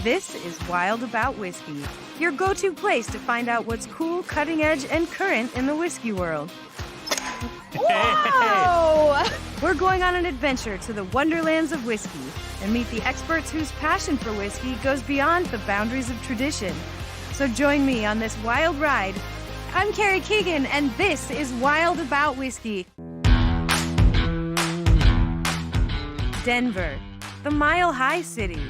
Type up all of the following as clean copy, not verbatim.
This is Wild About Whiskey, your go-to place to find out what's cool, cutting edge, and current in the whiskey world. Whoa! We're going on an adventure to the wonderlands of whiskey and meet the experts whose passion for whiskey goes beyond the boundaries of tradition. So join me on this wild ride. I'm Carrie Keagan, and this is Wild About Whiskey. Denver, the Mile High City.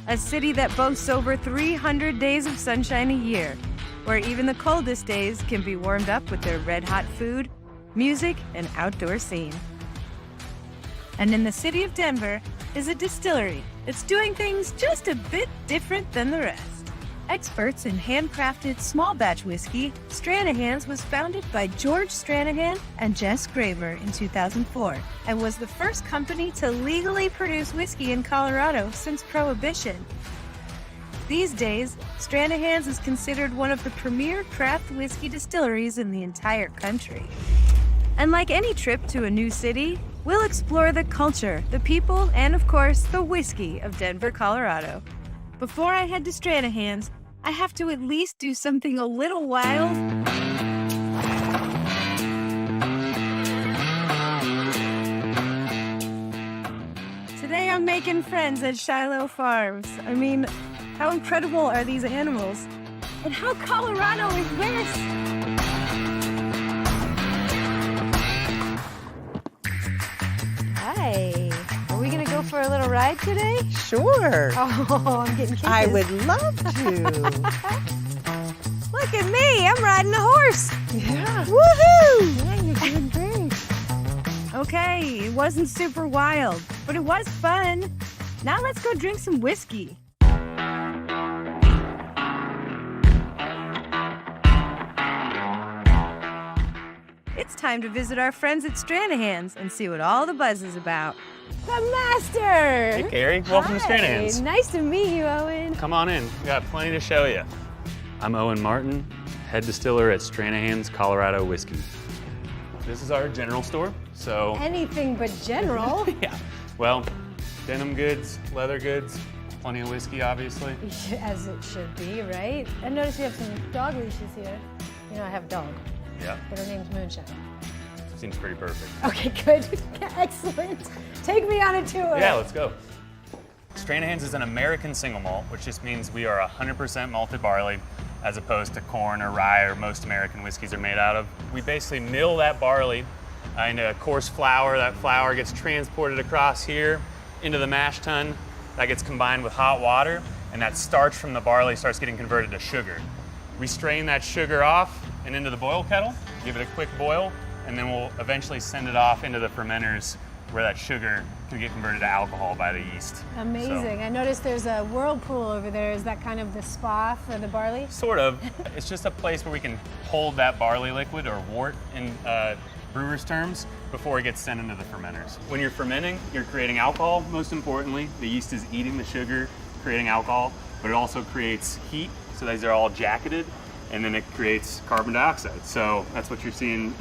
A city that boasts over 300 days of sunshine a year, where even the coldest days can be warmed up with their red-hot food, music, and outdoor scene. And in the city of Denver is a distillery that's doing things just a bit different than the rest. Experts in handcrafted small batch whiskey, Stranahan's was founded by George Stranahan and Jess Graver in 2004 and was the first company to legally produce whiskey in Colorado since Prohibition. These days, Stranahan's is considered one of the premier craft whiskey distilleries in the entire country. And like any trip to a new city, we'll explore the culture, the people, and of course, the whiskey of Denver, Colorado. Before I head to Stranahan's, I have to at least do something a little wild. Today I'm making friends at Shiloh Farms. I mean, how incredible are these animals? And how Colorado is this? Hi. Are we gonna go for a little ride today? Sure. Oh, I'm getting kisses. I would love to. Look at me, I'm riding a horse. Yeah. Woohoo! Yeah, you're doing great. Okay, it wasn't super wild, but it was fun. Now let's go drink some whiskey. It's time to visit our friends at Stranahan's and see what all the buzz is about. The master! Hey, Carrie. Welcome to Stranahan's. Nice to meet you, Owen. Come on in. We got plenty to show you. I'm Owen Martin, head distiller at Stranahan's Colorado Whiskey. This is our general store, so... Anything but general. Yeah. Well, denim goods, leather goods, plenty of whiskey, obviously. As it should be, right? I notice you have some dog leashes here. You know, I have a dog, Yeah. but her name's Moonshine. Seems pretty perfect. Okay, good. Excellent. Take me on a tour. Yeah, let's go. Stranahan's is an American single malt, which just means we are 100% malted barley, as opposed to corn or rye or most American whiskeys are made out of. We basically mill that barley into a coarse flour. That flour gets transported across here into the mash tun. That gets combined with hot water, and that starch from the barley starts getting converted to sugar. We strain that sugar off and into the boil kettle, give it a quick boil, and then we'll eventually send it off into the fermenters where that sugar can get converted to alcohol by the yeast. Amazing. I noticed there's a whirlpool over there. Is that kind of the spa for the barley? Sort of. It's just a place where we can hold that barley liquid, or wort in brewer's terms, before it gets sent into the fermenters. When you're fermenting, you're creating alcohol, most importantly. The yeast is eating the sugar, creating alcohol, but it also creates heat, so these are all jacketed, and then it creates carbon dioxide. So that's what you're seeing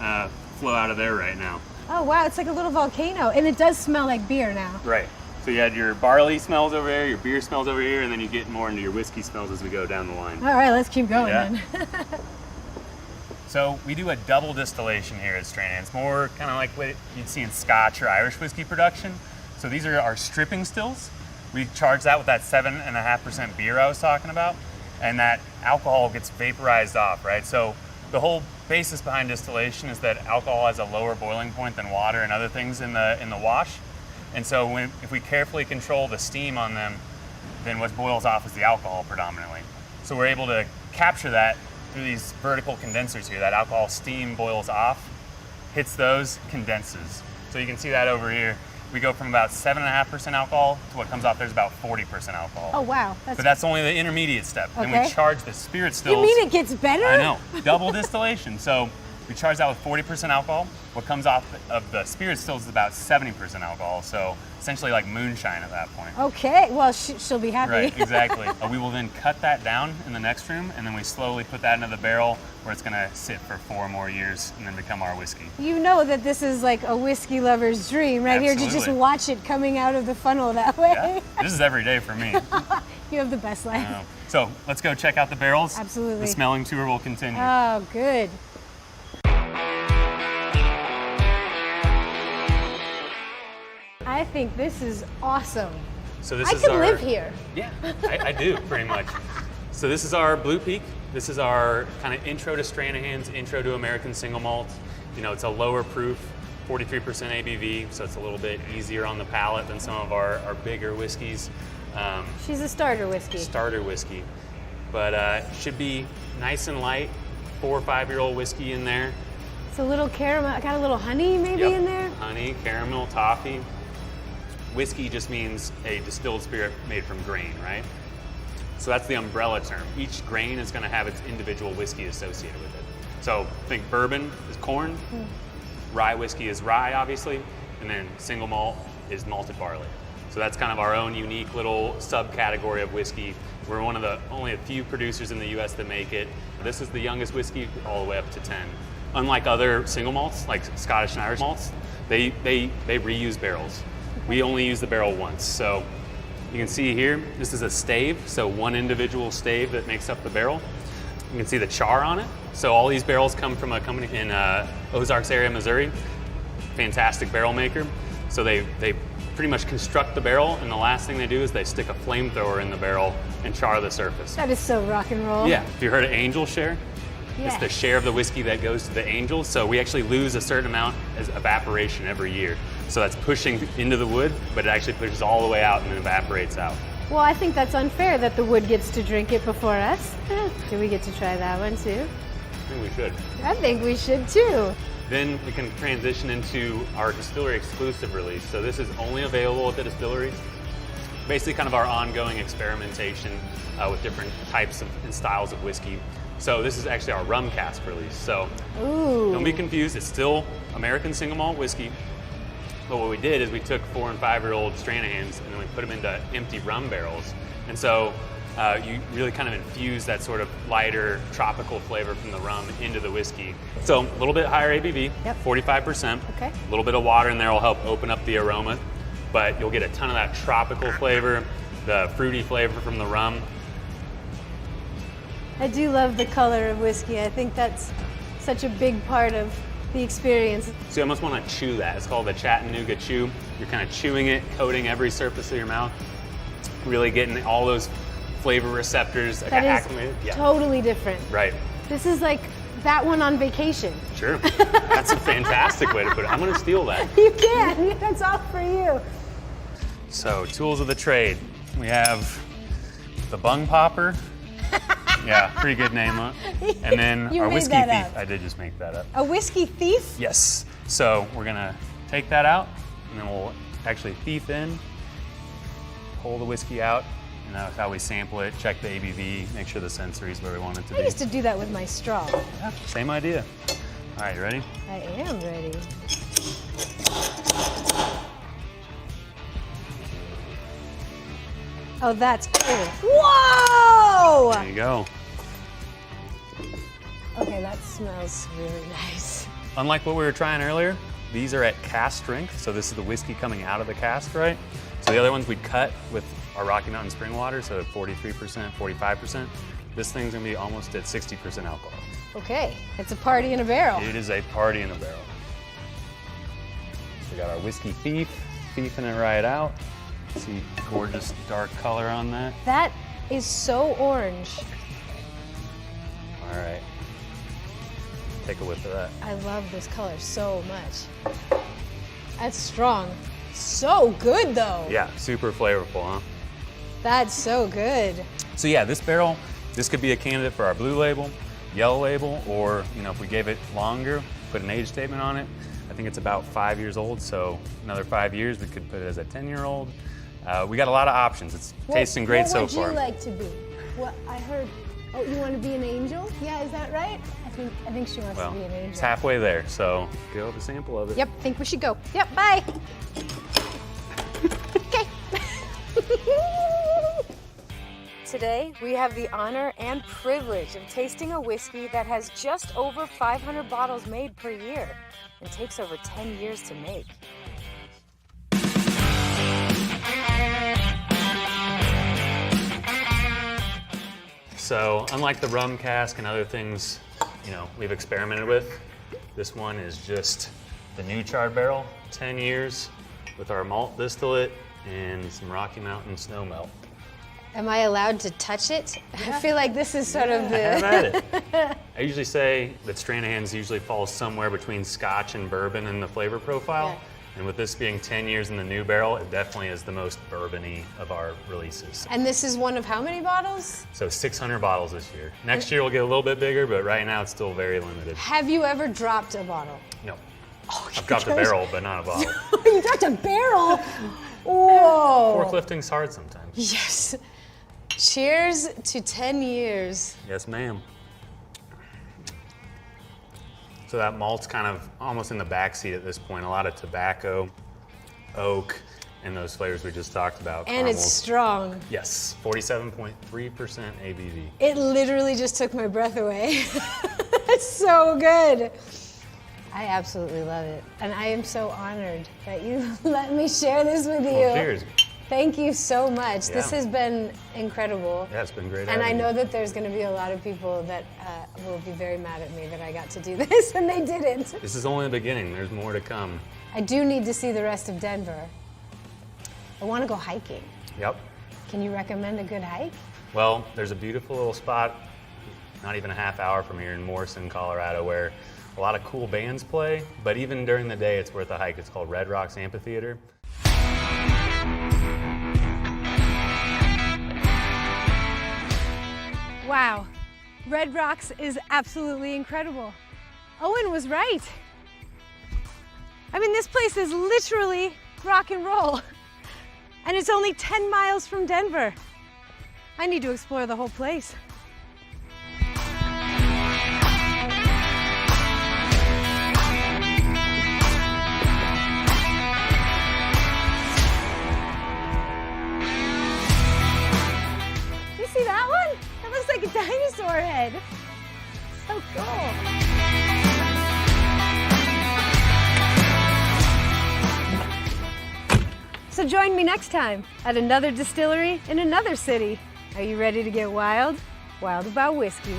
flow out of there right now. Oh, wow. It's like a little volcano. And it does smell like beer now. Right. So you had your barley smells over there, your beer smells over here, and then you get more into your whiskey smells as we go down the line. All right, let's keep going Yeah. then. So we do a double distillation here at Stranahan. It's more kind of like what you'd see in Scotch or Irish whiskey production. So these are our stripping stills. We charge that with that 7.5% beer I was talking about, and that alcohol gets vaporized off, right? So the whole basis behind distillation is that alcohol has a lower boiling point than water and other things in the wash. And so if we carefully control the steam on them, then what boils off is the alcohol predominantly. So we're able to capture that through these vertical condensers here. That alcohol steam boils off, hits those, condenses. So you can see that over here. We go from about 7.5% alcohol to what comes off there's about 40% alcohol. Oh, wow. But that's only the intermediate step. Then Okay. we charge the spirit stills. You mean it gets better? I know, double distillation. So We charge that with 40% alcohol. What comes off of the spirit stills is about 70% alcohol, so essentially like moonshine at that point. Okay, well, she'll be happy. Right, exactly. We will then cut that down in the next room, and then we slowly put that into the barrel where it's gonna sit for 4 more years and then become our whiskey. You know that this is like a whiskey lover's dream right here to just Absolutely. watch it coming out of the funnel that way. Yeah, this is every day for me. You have the best life. So let's go check out the barrels. Absolutely. The smelling tour will continue. Oh, good. I think this is awesome. So this I is could our, live here. Yeah, I do pretty much. So this is our Blue Peak. This is our kind of intro to Stranahan's, intro to American single malt. You know, it's a lower proof, 43% ABV, so it's a little bit easier on the palate than some of our bigger whiskeys. She's a starter whiskey. Starter whiskey, but should be nice and light. 4 or 5-year-old whiskey in there. It's a little caramel, got a little honey maybe Yep. in there. Honey, caramel, toffee. Whiskey just means a distilled spirit made from grain, right? So that's the umbrella term. Each grain is going to have its individual whiskey associated with it. So think bourbon is corn, rye whiskey is rye, obviously, and then single malt is malted barley. So that's kind of our own unique little subcategory of whiskey. We're one of the only a few producers in the US that make it. This is the youngest whiskey all the way up to 10. Unlike other single malts, like Scottish and Irish malts, they reuse barrels. We only use the barrel once. So you can see here, this is a stave, so one individual stave that makes up the barrel. You can see the char on it. So all these barrels come from a company in Ozarks area, Missouri. Fantastic barrel maker. So they pretty much construct the barrel, and the last thing they do is they stick a flamethrower in the barrel and char the surface. That is so rock and roll. Yeah, have you heard of angel share? Yes. It's the share of the whiskey that goes to the angels. So we actually lose a certain amount as evaporation every year. So that's pushing into the wood, but it actually pushes all the way out and then evaporates out. Well, I think that's unfair that the wood gets to drink it before us. Do we get to try that one too? I think we should. I think we should too. Then we can transition into our distillery exclusive release. So this is only available at the distillery. Basically kind of our ongoing experimentation with different types and styles of whiskey. So this is actually our rum cask release. So Ooh. don't be confused, it's still American single malt whiskey. But what we did is we took 4 and 5-year-old Stranahans and then we put them into empty rum barrels. And so you really kind of infuse that sort of lighter tropical flavor from the rum into the whiskey. So a little bit higher ABV, Yep. 45%. Okay. A little bit of water in there will help open up the aroma, but you'll get a ton of that tropical flavor, the fruity flavor from the rum. I do love the color of whiskey. I think that's such a big part of the experience. So you almost want to chew that. It's called the Chattanooga chew. You're kind of chewing it, coating every surface of your mouth, really getting all those flavor receptors That acclimated. is totally different. Right. This is like that one on vacation. Sure. That's a fantastic way to put it. I'm going to steal that. You can. That's all for you. So, tools of the trade. We have the bung popper. Yeah, pretty good name. Huh? And then You our made whiskey that thief. up. I did just make that up. A whiskey thief? Yes. So we're gonna take that out, and then we'll actually thief in, pull the whiskey out, and that's how we sample it, check the ABV, make sure the sensory is where we want it to I be. used to do that with my straw. Yeah, same idea. All right, you ready? I am ready. Oh, that's cool. Whoa! There you go. Okay, that smells really nice. Unlike what we were trying earlier, these are at cask strength, so this is the whiskey coming out of the cask, right? So the other ones we'd cut with our Rocky Mountain spring water, so at 43%, 45%. This thing's gonna be almost at 60% alcohol. Okay, it's a party in a barrel. It is a party in a barrel. We got our whiskey thief, thiefing it right out. See gorgeous dark color on that. That is so orange. All right. Take a whiff of that. I love this color so much. That's strong. So good though. Yeah, super flavorful, huh? That's so good. So yeah, this barrel, this could be a candidate for our blue label, yellow label, or if we gave it longer, put an age statement on it. I think it's about 5 years old, so another 5 years, we could put it as a 10-year-old. We got a lot of options. It's tasting great so far. What would you like to be? What I heard Oh, you want to be an angel? Yeah, is that right? I think she wants Well, to be an angel. it's halfway there, so go have a sample of it. Yep, think we should go. Yep, bye. Okay. Today, we have the honor and privilege of tasting a whiskey that has just over 500 bottles made per year and takes over 10 years to make. So, unlike the rum cask and other things, we've experimented with, this one is just the new charred barrel, 10 years with our malt distillate and some Rocky Mountain snow melt. Am I allowed to touch it? I feel like this is sort of the... Have at it. I usually say that Stranahan's usually falls somewhere between Scotch and bourbon in the flavor profile. Yeah. And with this being 10 years in the new barrel, it definitely is the most bourbon-y of our releases. And this is one of how many bottles? So 600 bottles this year. Next year we'll get a little bit bigger, but right now it's still very limited. Have you ever dropped a bottle? No. Oh, I've dropped a barrel, but not a bottle. You dropped a barrel? Whoa. Forklifting's hard sometimes. Yes. Cheers to 10 years. Yes, ma'am. So that malt's kind of almost in the backseat at this point. A lot of tobacco, oak, and those flavors we just talked about. And it's strong. Yes, 47.3% ABV. It literally just took my breath away. It's so good. I absolutely love it. And I am so honored that you let me share this with you. Well, cheers. Thank you so much. Yeah. This has been incredible. Yeah, it's been great And I having know you. that there's going to be a lot of people that will be very mad at me that I got to do this and they didn't. This is only the beginning. There's more to come. I do need to see the rest of Denver. I want to go hiking. Yep. Can you recommend a good hike? Well, there's a beautiful little spot, not even a half hour from here in Morrison, Colorado, where a lot of cool bands play, but even during the day, it's worth a hike. It's called Red Rocks Amphitheater. Wow, Red Rocks is absolutely incredible. Owen was right. I mean, this place is literally rock and roll. And it's only 10 miles from Denver. I need to explore the whole place. Do you see that one? That looks like a dinosaur head. So cool. So join me next time at another distillery in another city. Are you ready to get wild? Wild about whiskey.